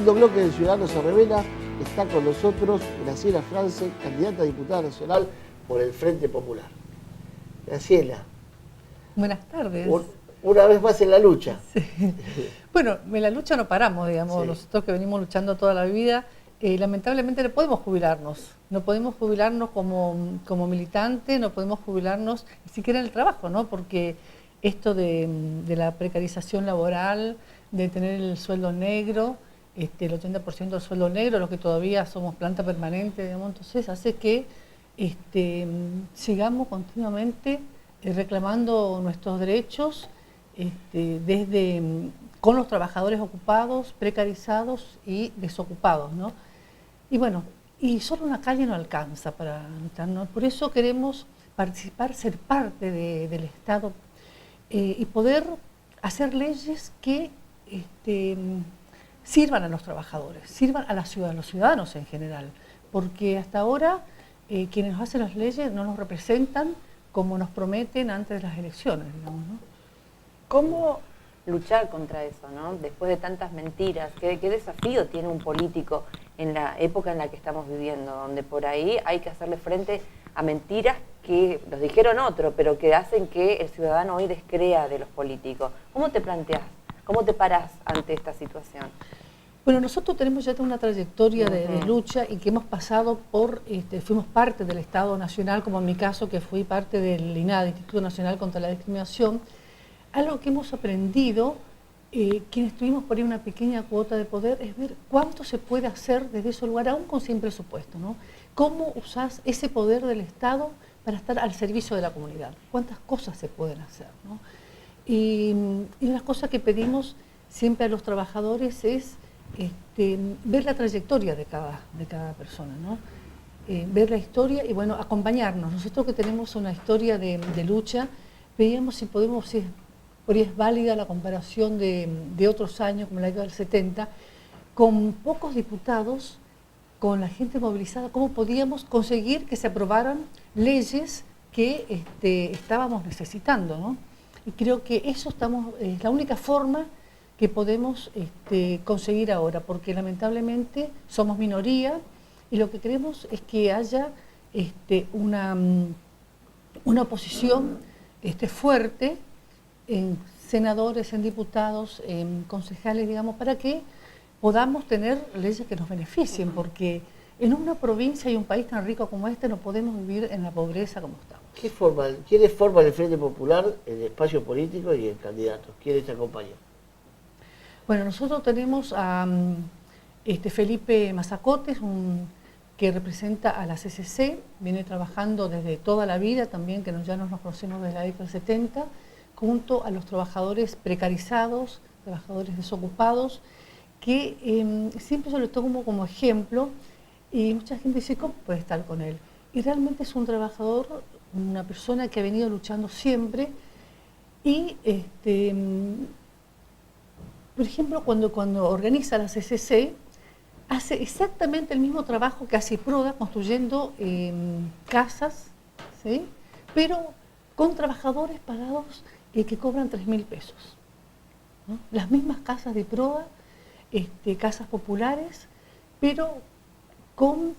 segundo bloque de Ciudadanos se Revela está con nosotros Graciela France, candidata a diputada nacional por el Frente Popular. Graciela. Buenas tardes. Una vez más en la lucha. Sí. Bueno, en la lucha no paramos, digamos, sí. Nosotros que venimos luchando toda la vida, lamentablemente no podemos jubilarnos. No podemos jubilarnos como militante, no podemos jubilarnos ni siquiera en el trabajo, ¿no? Porque esto de la precarización laboral, de tener el sueldo negro, el 80% del sueldo negro, los que todavía somos planta permanente, digamos, entonces hace que sigamos continuamente reclamando nuestros derechos con los trabajadores ocupados, precarizados y desocupados, ¿no? Y bueno, y solo una calle no alcanza para luchar, ¿no? Por eso queremos participar, ser parte del Estado y poder hacer leyes que sirvan a los trabajadores, sirvan a los ciudadanos en general, porque hasta ahora quienes nos hacen las leyes no nos representan como nos prometen antes de las elecciones, digamos, ¿no? ¿Cómo luchar contra eso, ¿no? Después de tantas mentiras, ¿qué desafío tiene un político en la época en la que estamos viviendo, donde por ahí hay que hacerle frente a mentiras que los dijeron otros, pero que hacen que el ciudadano hoy descrea de los políticos? ¿Cómo te planteás? ¿Cómo te parás ante esta situación? Bueno, nosotros tenemos ya una trayectoria de lucha y que hemos pasado por, fuimos parte del Estado Nacional, como en mi caso que fui parte del INADI, Instituto Nacional contra la Discriminación. Algo que hemos aprendido, quienes tuvimos por ahí una pequeña cuota de poder, es ver cuánto se puede hacer desde ese lugar, aún con sin presupuesto, ¿no? Cómo usás ese poder del Estado para estar al servicio de la comunidad, cuántas cosas se pueden hacer, ¿no? Y una cosa que pedimos siempre a los trabajadores es ver la trayectoria de cada persona, ¿no? Ver la historia y bueno, acompañarnos. Nosotros que tenemos una historia de lucha, veíamos si podemos, si por ahí es válida la comparación de otros años, como la década del 70, con pocos diputados, con la gente movilizada, cómo podíamos conseguir que se aprobaran leyes que estábamos necesitando, ¿no? Y creo que eso es la única forma que podemos conseguir ahora, porque lamentablemente somos minoría y lo que queremos es que haya una oposición fuerte en senadores, en diputados, en concejales, digamos, para que podamos tener leyes que nos beneficien, porque en una provincia y un país tan rico como este no podemos vivir en la pobreza como estamos. ¿Quiénes forman el Frente Popular, el espacio político y el candidato? ¿Quiénes te acompañan? Bueno, nosotros tenemos a Felipe Mazacotes, que representa a la CCC, viene trabajando desde toda la vida también, que ya nos conocemos desde la década del 70, junto a los trabajadores precarizados, trabajadores desocupados, que siempre yo lo tomo como ejemplo y mucha gente dice, ¿cómo puede estar con él? Y realmente es un trabajador, una persona que ha venido luchando siempre y, por ejemplo, cuando organiza la CCC, hace exactamente el mismo trabajo que hace Proda, construyendo casas, ¿sí? Pero con trabajadores pagados que cobran 3.000 pesos, ¿no? Las mismas casas de Proda, casas populares, pero con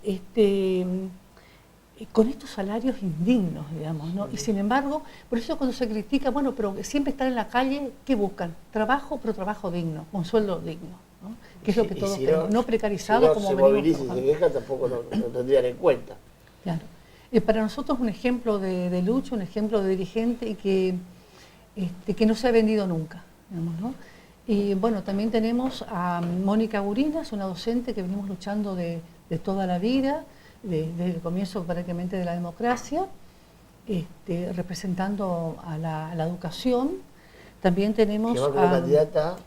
estos salarios indignos, digamos, ¿no? Y sin embargo, por eso cuando se critica, bueno, pero siempre están en la calle, ¿qué buscan? Trabajo, pero trabajo digno, con sueldo digno, ¿no? Que es lo que todos queremos, no precarizado, si como se moviliza y se queja, tampoco lo tendrían en cuenta. Claro. Para nosotros un ejemplo de lucha, un ejemplo de dirigente y que no se ha vendido nunca, digamos, ¿no? Y bueno, también tenemos a Mónica Gurinas, una docente que venimos luchando de toda la vida, desde el comienzo prácticamente de la democracia, representando a la educación. También tenemos candidata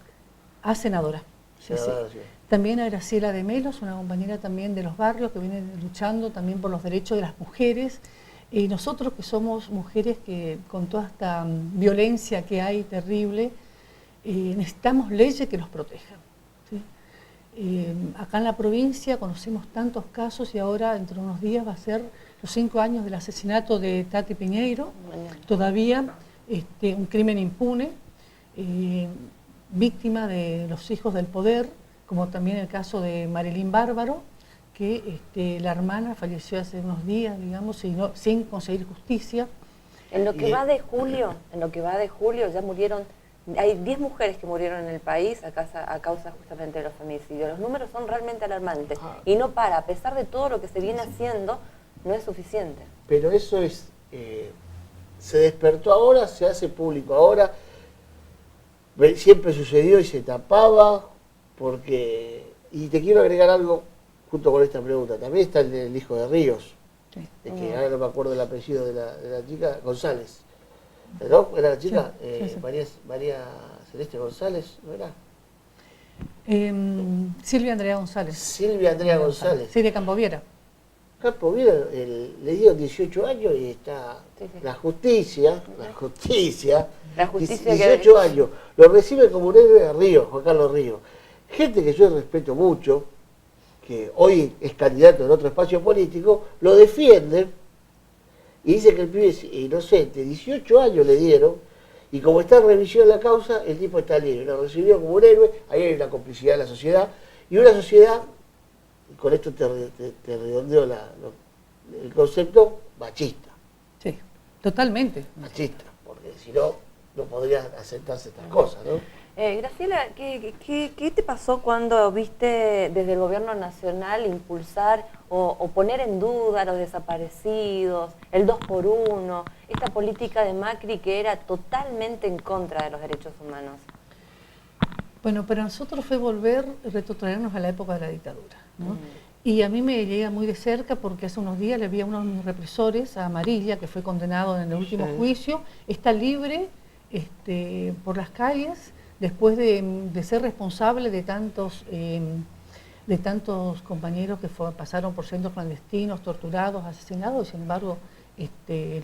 a senadora. Sí, sí. También a Graciela de Melos, una compañera también de los barrios que viene luchando también por los derechos de las mujeres. Y nosotros que somos mujeres que con toda esta violencia que hay terrible, necesitamos leyes que nos protejan, ¿sí? Acá en la provincia conocemos tantos casos y ahora dentro de unos días va a ser los 5 años del asesinato de Tati Piñeiro, todavía un crimen impune, víctima de los hijos del poder, como también el caso de Marilyn Bárbaro, que la hermana falleció hace unos días, digamos, sin conseguir justicia. En lo que va de julio, ya murieron, hay 10 mujeres que murieron en el país a causa justamente de los femicidios. Los números son realmente alarmantes y no para, a pesar de todo lo que se viene haciendo, no es suficiente. Pero eso es, se despertó ahora, se hace público ahora, siempre sucedió y se tapaba, porque, y te quiero agregar algo junto con esta pregunta, también está el hijo de Ríos, de que ahora no me acuerdo el apellido de la chica, González, ¿no? ¿Era la chica? Sí. María Celeste González, ¿no era? Silvia Andrea González. Silvia Andrea González. Sí, de Campoviera. Campoviera le dieron 18 años y está la justicia 18 años, lo recibe como un héroe de Ríos, Juan Carlos Ríos. Gente que yo respeto mucho, que hoy es candidato en otro espacio político, lo defiende y dice que el pibe es inocente. 18 años le dieron y como está en revisión la causa, el tipo está libre. Lo recibió como un héroe, ahí hay una complicidad de la sociedad y una sociedad, con esto te redondeo el concepto, machista. Sí, totalmente. Machista, porque si no, no podría aceptarse estas cosas, ¿no? Graciela, ¿qué te pasó cuando viste desde el gobierno nacional impulsar o poner en duda a los desaparecidos, el 2x1, esta política de Macri que era totalmente en contra de los derechos humanos? Bueno, para nosotros fue retrotraernos a la época de la dictadura, ¿no? Y a mí me llega muy de cerca porque hace unos días le vi a uno de mis represores, a Amarilla, que fue condenado en el último juicio, está libre por las calles, después de ser responsable de tantos compañeros que pasaron por centros clandestinos, torturados, asesinados, y sin embargo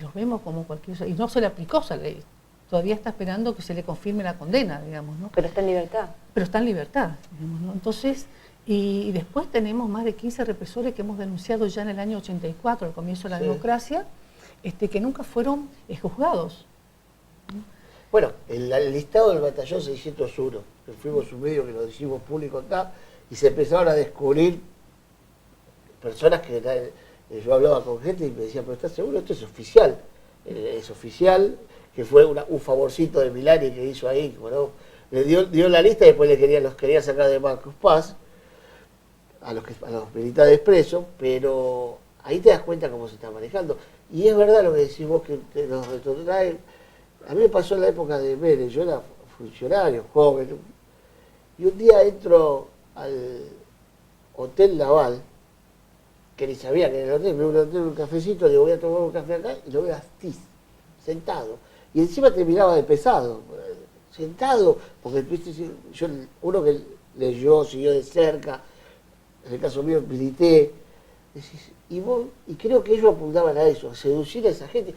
los vemos como cualquier cosa, y no se le aplicó esa ley, todavía está esperando que se le confirme la condena, digamos, ¿no? Pero está en libertad. Pero está en libertad, digamos, ¿no? Entonces, y después tenemos más de 15 represores que hemos denunciado ya en el año 84, al comienzo de la democracia, que nunca fueron juzgados. Bueno, el listado del batallón 601, que fuimos un medio que lo hicimos público acá, y se empezaron a descubrir personas que yo hablaba con gente y me decía, pero ¿estás seguro? Esto es oficial. Es oficial, que fue un favorcito de Milani que hizo ahí, bueno, le dio la lista y después los quería sacar de Marcos Paz, a los militares presos, pero ahí te das cuenta cómo se está manejando. Y es verdad lo que decís vos, que nos retrotrae. A mí me pasó en la época de Vélez, yo era funcionario, joven, y un día entro al Hotel Laval, que ni sabía que era el hotel, me voy a tener un cafecito, le voy a tomar un café acá, y lo veo a Astiz, sentado. Y encima te miraba de pesado, sentado, porque uno que leyó, siguió de cerca, en el caso mío milité, y creo que ellos apuntaban a eso, a seducir a esa gente.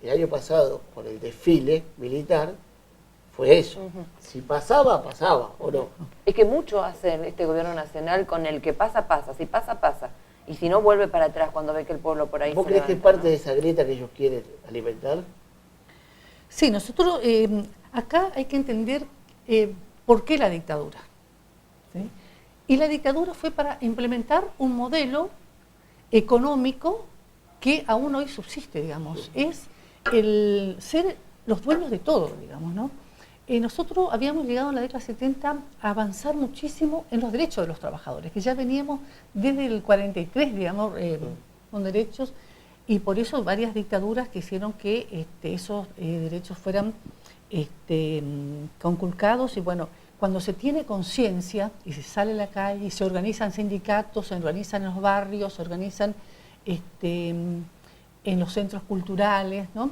El año pasado, con el desfile militar, fue eso. Si pasaba, pasaba, ¿o no? Es que mucho hace este gobierno nacional con el que pasa, pasa, si pasa, pasa. Y si no, vuelve para atrás cuando ve que el pueblo por ahí ¿Vos crees que es parte de esa grieta que ellos quieren alimentar? Sí, nosotros acá hay que entender por qué la dictadura, ¿sí? Y la dictadura fue para implementar un modelo económico que aún hoy subsiste, digamos. Es el ser los dueños de todo, digamos, ¿no? Nosotros habíamos llegado en la década 70 a avanzar muchísimo en los derechos de los trabajadores, que ya veníamos desde el 43, digamos, con derechos, y por eso varias dictaduras que hicieron que esos derechos fueran conculcados. Y bueno, cuando se tiene conciencia y se sale a la calle y se organizan sindicatos, se organizan en los barrios, se organizan en los centros culturales, ¿no?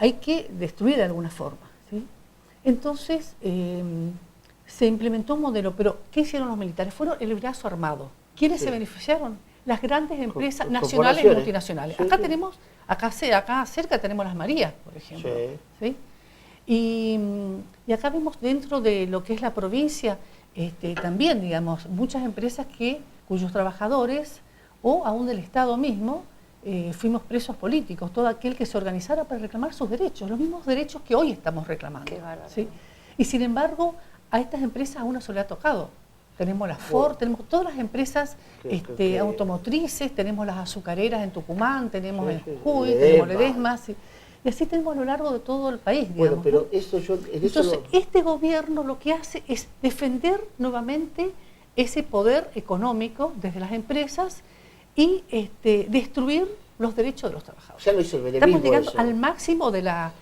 Hay que destruir de alguna forma, ¿sí? Entonces, se implementó un modelo, pero ¿qué hicieron los militares? Fueron el brazo armado. ¿Quiénes se beneficiaron? Las grandes empresas nacionales y multinacionales. Acá tenemos, acá cerca tenemos las Marías, por ejemplo, ¿sí? Y acá vemos dentro de lo que es la provincia, también, digamos, muchas empresas cuyos trabajadores, o aún del Estado mismo, fuimos presos políticos, todo aquel que se organizara para reclamar sus derechos, los mismos derechos que hoy estamos reclamando, ¿sí? Y sin embargo, a estas empresas a una sola ha tocado. Tenemos la Ford, tenemos todas las empresas automotrices, tenemos las azucareras en Tucumán, tenemos el Jujuy, tenemos Ledesma, y así tenemos a lo largo de todo el país. Bueno, digamos, pero ¿no? Entonces, este gobierno lo que hace es defender nuevamente ese poder económico desde las empresas y destruir los derechos de los trabajadores. Ya lo hizo el beneficio. Estamos llegando al máximo de la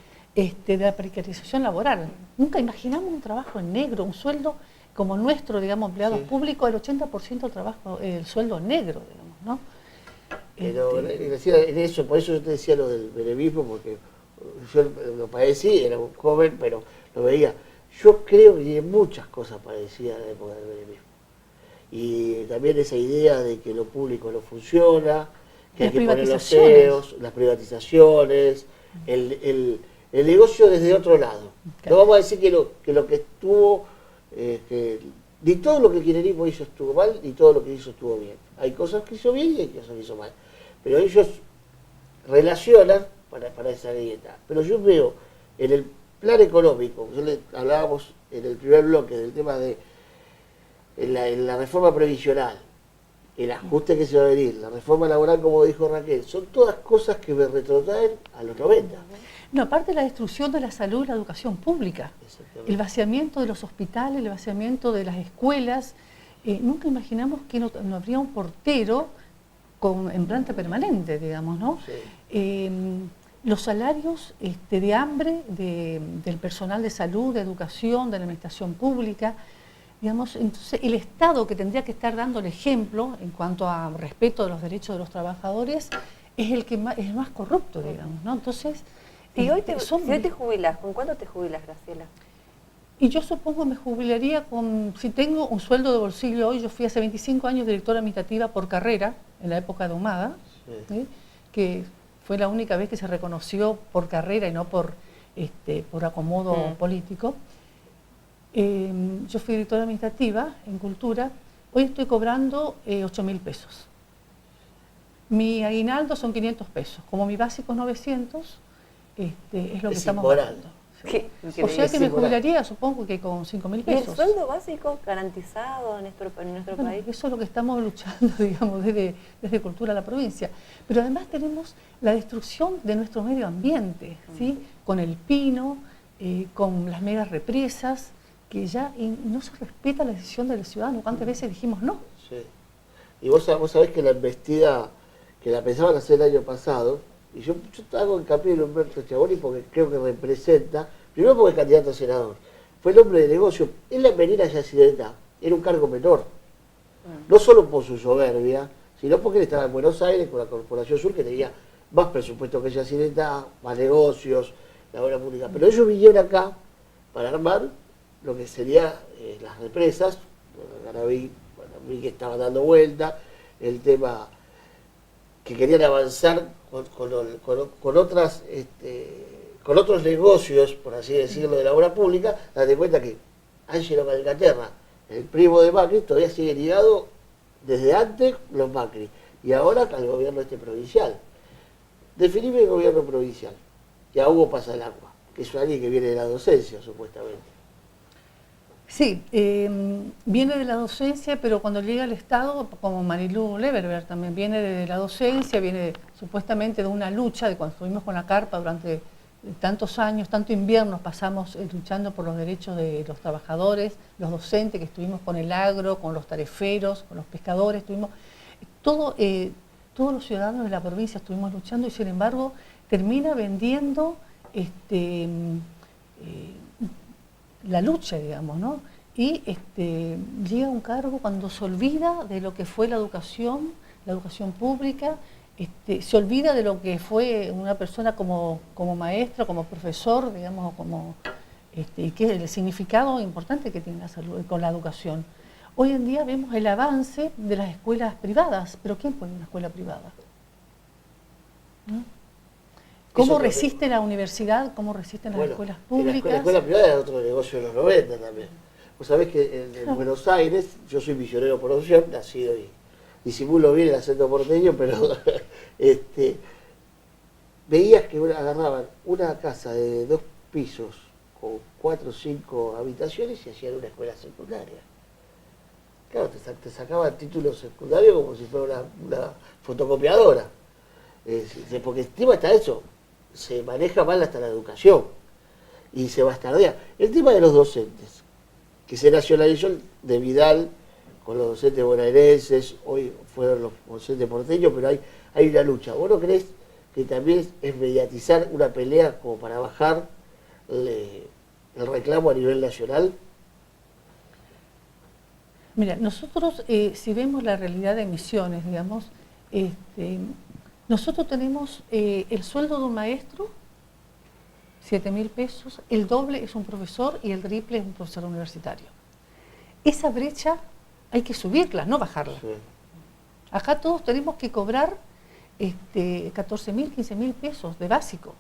precarización laboral. Nunca imaginamos un trabajo en negro, un sueldo como nuestro, digamos, empleados públicos, el 80% del trabajo, el sueldo negro, digamos, ¿no? Pero en eso, por eso yo te decía lo del benevismo, porque yo lo padecí, era un joven, pero lo veía. Yo creo que muchas cosas parecidas a la época del benevismo. Y también esa idea de que lo público no funciona, que hay que poner los CEOs, las privatizaciones, el negocio desde otro lado. No vamos a decir que lo que estuvo, ni todo lo que el kirchnerismo hizo estuvo mal, ni todo lo que hizo estuvo bien. Hay cosas que hizo bien y hay cosas que hizo mal. Pero ellos relacionan para esa grieta. Pero yo veo en el plan económico, hablábamos en el primer bloque del tema de la reforma previsional, el ajuste que se va a venir, la reforma laboral, como dijo Raquel, son todas cosas que me retrotraen a los 90. No, aparte de la destrucción de la salud y la educación pública, el vaciamiento de los hospitales, el vaciamiento de las escuelas. Nunca imaginamos que no habría un portero en planta permanente, digamos, ¿no? Sí. Los salarios de hambre del personal de salud, de educación, de la administración pública, digamos, entonces el Estado que tendría que estar dando el ejemplo en cuanto a respeto de los derechos de los trabajadores es el más corrupto, digamos, ¿no? Entonces, si hoy te jubilás, ¿con cuánto te jubilás, Graciela? Y yo supongo me jubilaría si tengo un sueldo de bolsillo hoy. Yo fui hace 25 años directora administrativa por carrera, en la época de Ahumada, que fue la única vez que se reconoció por carrera y no por acomodo político. Yo fui directora administrativa en Cultura. Hoy estoy cobrando 8.000 pesos. Mi aguinaldo son 500 pesos. Como mi básico es 900, es lo que estamos pagando. O sea que me jubilaría, supongo que con 5.000 pesos. ¿Y el sueldo básico garantizado en nuestro país? Eso es lo que estamos luchando, digamos, desde Cultura a la provincia. Pero además tenemos la destrucción de nuestro medio ambiente, ¿sí? Con el pino, con las megas represas, que ya no se respeta la decisión del ciudadano. ¿Cuántas veces dijimos no? Sí. Y vos sabés que la embestida que la pensaban hacer el año pasado, y yo hago hincapié en Humberto Schiavoni porque creo que representa, primero porque es candidato a senador, fue el hombre de negocio. Él en venir a Yacyretá era un cargo menor, no solo por su soberbia, sino porque él estaba en Buenos Aires con la Corporación Sur, que tenía más presupuesto que Yacyretá, más negocios, la obra pública. Pero ellos vinieron acá para armar lo que serían las represas. Garaví que estaba dando vuelta, el tema que querían avanzar con otros negocios, por así decirlo, de la obra pública. Date cuenta que Angelo Calcaterra, el primo de Macri, todavía sigue ligado desde antes los Macri, y ahora al gobierno provincial. Definime el gobierno provincial, y a Hugo pasa el agua, que es alguien que viene de la docencia, supuestamente. Sí, viene de la docencia, pero cuando llega al Estado, como Marilu Leverberg también viene de la docencia, viene supuestamente de una lucha, de cuando estuvimos con la carpa durante tantos años, tanto inviernos pasamos luchando por los derechos de los trabajadores, los docentes, que estuvimos con el agro, con los tareferos, con los pescadores, todos los ciudadanos de la provincia estuvimos luchando, y sin embargo termina vendiendo la lucha, digamos, ¿no? Y llega a un cargo cuando se olvida de lo que fue la educación pública, se olvida de lo que fue una persona como maestra, como profesor, digamos, que es el significado importante que tiene la salud con la educación. Hoy en día vemos el avance de las escuelas privadas, pero ¿quién pone una escuela privada? ¿No? ¿Cómo resiste la universidad? ¿Cómo resisten las escuelas públicas? La escuela privada era otro negocio de los 90 también. Vos sabés que en Buenos Aires, yo soy misionero por opción, nacido y disimulo bien el acento porteño, pero veías que agarraban una casa de 2 pisos con 4 o 5 habitaciones y hacían una escuela secundaria. Claro, te sacaban títulos secundarios como si fuera una fotocopiadora. Porque el tema está eso, se maneja mal hasta la educación y se bastardea. El tema de los docentes, que se nacionalizó de Vidal con los docentes bonaerenses, hoy fueron los docentes porteños, pero hay una lucha. ¿Vos no creés que también es mediatizar una pelea como para bajar el reclamo a nivel nacional? Mira, nosotros, si vemos la realidad de Misiones, digamos, nosotros tenemos el sueldo de un maestro, 7.000 pesos, el doble es un profesor y el triple es un profesor universitario. Esa brecha hay que subirla, no bajarla. Sí. Acá todos tenemos que cobrar 14.000, 15.000 pesos de básico.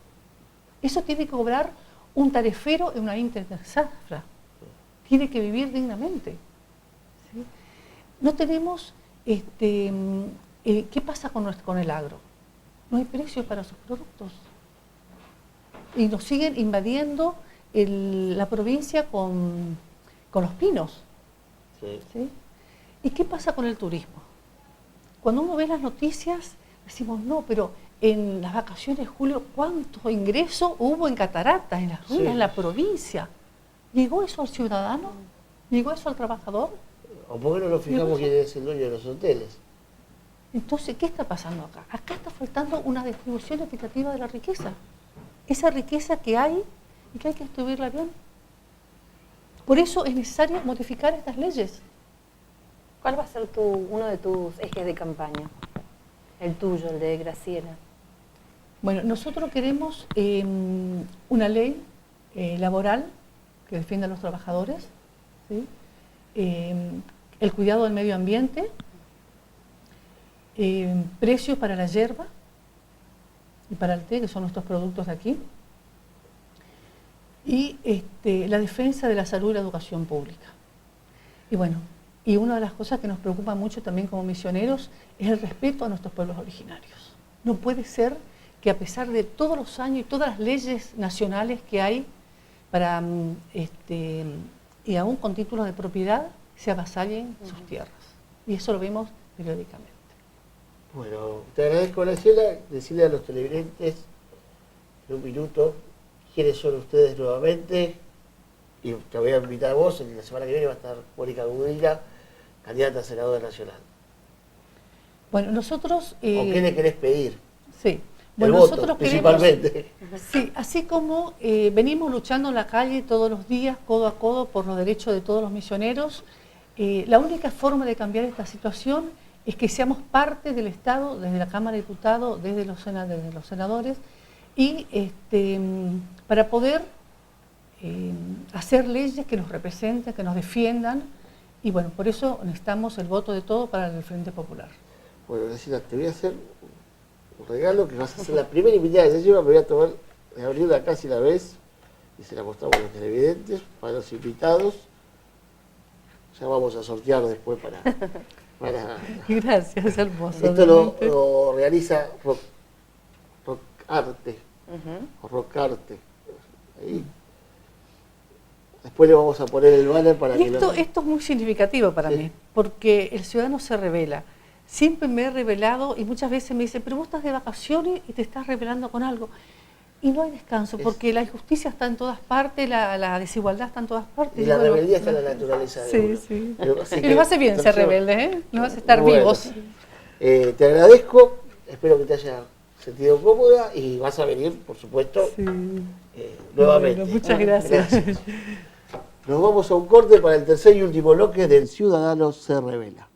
Eso tiene que cobrar un tarifero en una interzafra. Tiene que vivir dignamente. ¿Sí? No tenemos, ¿qué pasa con el agro? No hay precio para sus productos. Y nos siguen invadiendo la provincia con los pinos. Sí. ¿Sí? ¿Y qué pasa con el turismo? Cuando uno ve las noticias, decimos, no, pero en las vacaciones de julio, ¿cuánto ingreso hubo en cataratas, en las ruinas, sí, en la provincia? ¿Llegó eso al ciudadano? ¿Llegó eso al trabajador? ¿O por qué no nos fijamos quién es el dueño de los hoteles? Entonces, ¿qué está pasando acá? Acá está faltando una distribución equitativa de la riqueza. Esa riqueza que hay y que hay que distribuirla bien. Por eso es necesario modificar estas leyes. ¿Cuál va a ser uno de tus ejes de campaña? El tuyo, el de Graciela. Bueno, nosotros queremos una ley laboral que defienda a los trabajadores, ¿sí? El cuidado del medio ambiente, precios para la yerba y para el té, que son nuestros productos de aquí, y la defensa de la salud y la educación pública. Y bueno, y una de las cosas que nos preocupa mucho también como misioneros es el respeto a nuestros pueblos originarios. No puede ser que a pesar de todos los años y todas las leyes nacionales que hay para, y aún con títulos de propiedad, se avasallen sus tierras. Y eso lo vemos periódicamente. Bueno, te agradezco, Graciela. Decirle a los televidentes en un minuto quiénes son ustedes nuevamente. Y te voy a invitar a vos, la semana que viene va a estar Mónica Gudina, candidata a senadora nacional. Bueno, nosotros... ¿O qué le querés pedir? Sí. Bueno, el nosotros voto, principalmente. Sí, así como venimos luchando en la calle todos los días, codo a codo, por los derechos de todos los misioneros, la única forma de cambiar esta situación es que seamos parte del Estado, desde la Cámara de Diputados, desde los senadores, y para poder hacer leyes que nos representen, que nos defiendan, y bueno, por eso necesitamos el voto de todos para el Frente Popular. Bueno, Graciela, te voy a hacer un regalo que vas a ser la primera invitada que me voy a tomar de abrirla casi la vez y se la mostramos a los televidentes, para los invitados. Ya vamos a sortear después para Gracias, hermoso. Esto lo realiza Rocarte, o Rocarte. Ahí. Después le vamos a poner el banner para que esto es muy significativo para mí, porque el ciudadano se revela. Siempre me he revelado y muchas veces me dicen, pero vos estás de vacaciones y te estás revelando con algo. Y no hay descanso, porque la injusticia está en todas partes, la desigualdad está en todas partes. Y la rebeldía está en la naturaleza. Sí, sí. Y nos hace bien ser rebeldes, ¿eh? Nos hace estar vivos. Te agradezco, espero que te haya sentido cómoda y vas a venir, por supuesto, nuevamente. Bueno, muchas gracias. Nos vamos a un corte para el tercer y último bloque del Ciudadano se Revela.